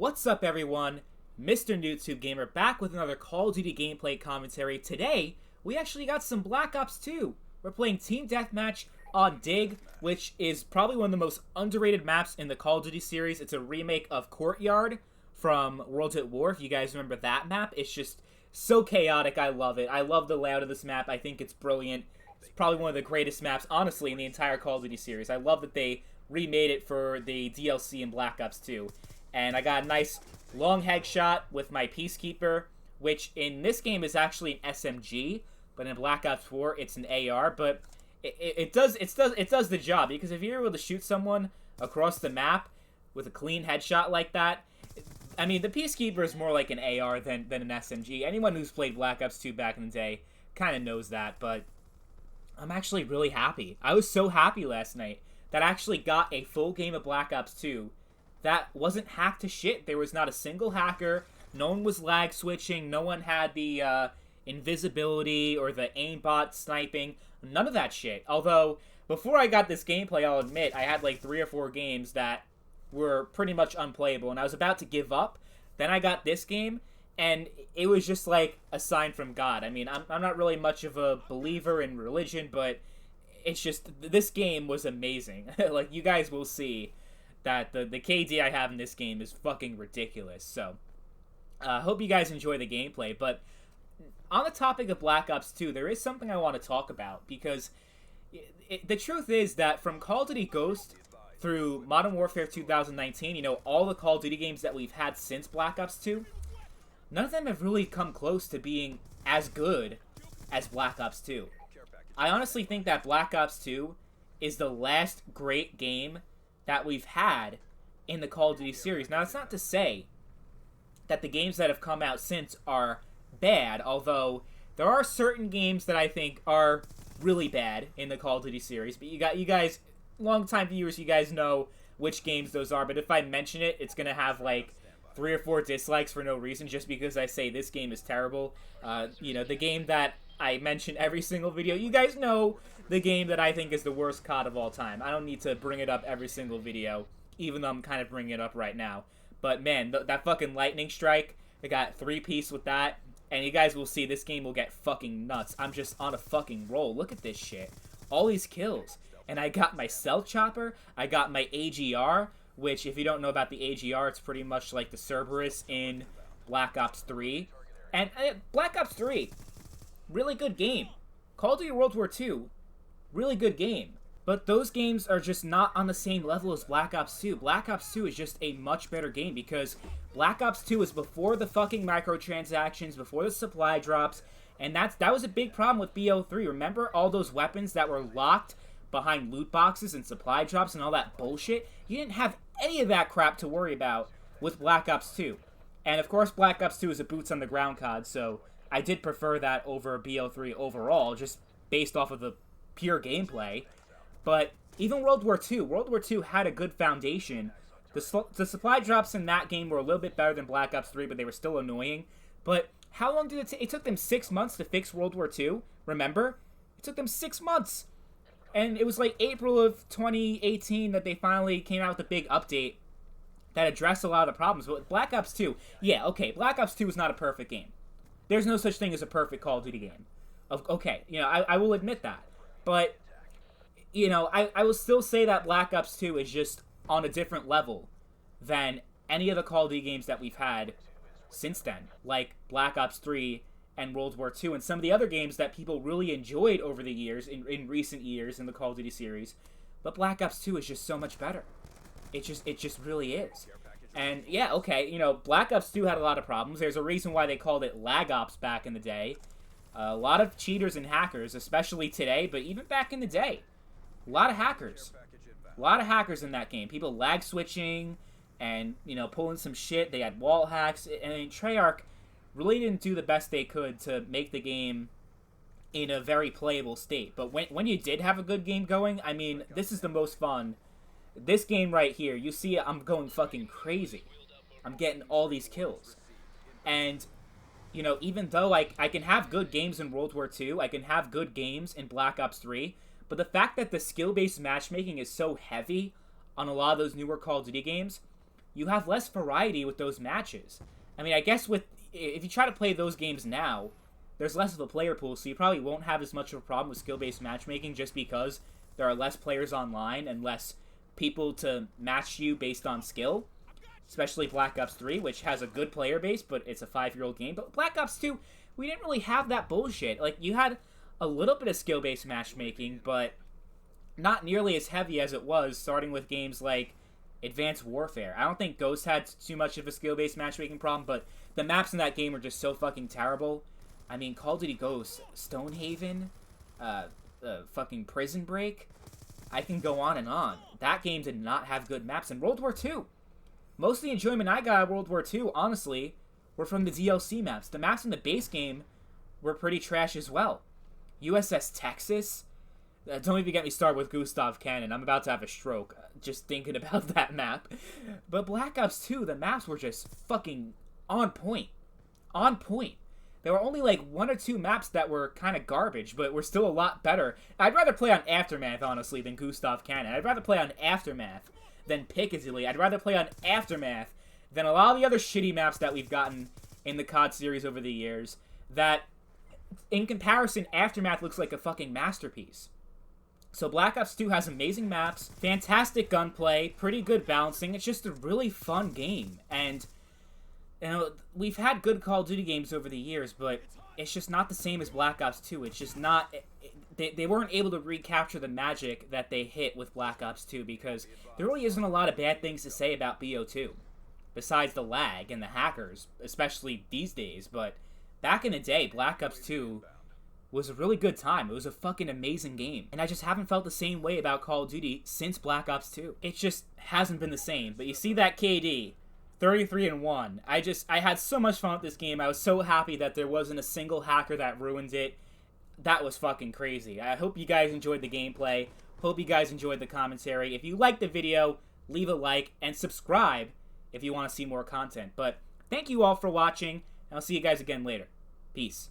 What's up, everyone? Mr. NewTube Gamer back with another Call of Duty gameplay commentary. Today, we actually got some Black Ops 2. We're playing Team Deathmatch on Dig, which is probably one of the most underrated maps in the Call of Duty series. It's a remake of Courtyard from World at War, if you guys remember that map. It's just so chaotic. I love it. I love the layout of this map. I think it's brilliant. It's probably one of the greatest maps, honestly, in the entire Call of Duty series. I love that they remade it for the DLC in Black Ops 2. And I got a nice long headshot with my Peacekeeper, which in this game is actually an SMG, but in Black Ops 4 it's an AR. But it does the job, because if you're able to shoot someone across the map with a clean headshot like that, I mean, the Peacekeeper is more like an AR than an SMG. Anyone who's played Black Ops 2 back in the day kind of knows that. But I'm actually really happy. I was so happy last night that I actually got a full game of Black Ops 2 that wasn't hacked to shit. There was not a single hacker. No one was lag switching. No one had the invisibility or the aimbot sniping. None of that shit. Although, before I got this gameplay, I'll admit, I had like 3 or 4 games that were pretty much unplayable, and I was about to give up. Then I got this game, and it was just like a sign from God. I mean, I'm not really much of a believer in religion, but it's just, this game was amazing. Like, you guys will see that the KD I have in this game is fucking ridiculous. So, hope you guys enjoy the gameplay. But on the topic of Black Ops 2, there is something I want to talk about, because the truth is that from Call of Duty Ghost through Modern Warfare 2019, you know, all the Call of Duty games that we've had since Black Ops 2, none of them have really come close to being as good as Black Ops 2. I honestly think that Black Ops 2 is the last great game that we've had in the Call of Duty series. Now, that's not to say that the games that have come out since are bad, although there are certain games that I think are really bad in the Call of Duty series. But you guys, long-time viewers, you guys know which games those are. But if I mention it, it's gonna have like 3 or 4 dislikes for no reason, just because I say this game is terrible. You know, the game that I mention every single video, you guys know the game that I think is the worst COD of all time. I don't need to bring it up every single video, even though I'm kind of bringing it up right now. But man, that fucking lightning strike, I got 3-piece with that, and you guys will see this game will get fucking nuts. I'm just on a fucking roll. Look at this shit. All these kills. And I got my Stealth Chopper, I got my AGR, which, if you don't know about the AGR, it's pretty much like the Cerberus in Black Ops 3. And Black Ops 3, really good game. Call of Duty World War 2, really good game. But those games are just not on the same level as Black Ops 2. Black Ops 2 is just a much better game, because Black Ops 2 is before the fucking microtransactions, before the supply drops, and that was a big problem with BO3. Remember all those weapons that were locked behind loot boxes and supply drops and all that bullshit? You didn't have any of that crap to worry about with Black Ops 2. And of course, Black Ops 2 is a boots on the ground COD, so I did prefer that over BO3 overall, just based off of the pure gameplay. But even World War II had a good foundation. The supply drops in that game were a little bit better than Black Ops 3, but they were still annoying. But how long did it take? It took them 6 months to fix World War II, remember? It took them 6 months. And it was like April of 2018 that they finally came out with a big update that addressed a lot of the problems. But with Black Ops 2, yeah, okay, Black Ops 2 is not a perfect game. There's no such thing as a perfect Call of Duty game. Okay, you know, I will admit that. But, you know, I will still say that Black Ops 2 is just on a different level than any of the Call of Duty games that we've had since then, like Black Ops 3 and World War II, and some of the other games that people really enjoyed over the years, in recent years in the Call of Duty series. But Black Ops 2 is just so much better. It just really is. And yeah, okay, you know, Black Ops 2 had a lot of problems. There's a reason why they called it Lag Ops back in the day. A lot of cheaters and hackers, especially today, but even back in the day. A lot of hackers. A lot of hackers in that game. People lag switching and, you know, pulling some shit. They had wall hacks. And Treyarch really didn't do the best they could to make the game in a very playable state. But when you did have a good game going, I mean, this is the most fun. This game right here, you see I'm going fucking crazy. I'm getting all these kills. And, you know, even though I can have good games in World War II, I can have good games in Black Ops 3, but the fact that the skill-based matchmaking is so heavy on a lot of those newer Call of Duty games you have less variety with those matches. I mean, I guess if you try to play those games now, there's less of a player pool, so you probably won't have as much of a problem with skill-based matchmaking just because there are less players online and less people to match you based on skill. Especially Black Ops 3, which has a good player base, but it's a 5-year-old game. But Black Ops 2, we didn't really have that bullshit. Like, you had a little bit of skill-based matchmaking, but not nearly as heavy as it was starting with games like Advanced Warfare. I don't think Ghost had too much of a skill-based matchmaking problem, but the maps in that game are just so fucking terrible. I mean, Call of Duty Ghosts, Stonehaven, fucking Prison Break. I can go on and on. That game did not have good maps. And World War II. Most of the enjoyment I got at World War II, honestly, were from the DLC maps. The maps in the base game were pretty trash as well. USS Texas. Don't even get me started with Gustav Cannon. I'm about to have a stroke just thinking about that map. But Black Ops 2, the maps were just fucking on point. On point. There were only like 1 or 2 maps that were kind of garbage, but were still a lot better. I'd rather play on Aftermath, honestly, than Gustav Cannon. I'd rather play on Aftermath than Piccadilly. I'd rather play on Aftermath than a lot of the other shitty maps that we've gotten in the COD series over the years. That, in comparison, Aftermath looks like a fucking masterpiece. So Black Ops 2 has amazing maps, fantastic gunplay, pretty good balancing. It's just a really fun game. And, you know, we've had good Call of Duty games over the years, but it's just not the same as Black Ops 2. It's just not... They weren't able to recapture the magic that they hit with Black Ops 2 because there really isn't a lot of bad things to say about BO2. Besides the lag and the hackers, especially these days. But back in the day, Black Ops 2 was a really good time. It was a fucking amazing game. And I just haven't felt the same way about Call of Duty since Black Ops 2. It just hasn't been the same. But you see that KD, 33-1. I had so much fun with this game. I was so happy that there wasn't a single hacker that ruined it. That was fucking crazy. I hope you guys enjoyed the gameplay. Hope you guys enjoyed the commentary. If you liked the video, leave a like and subscribe if you want to see more content. But thank you all for watching, and I'll see you guys again later. Peace.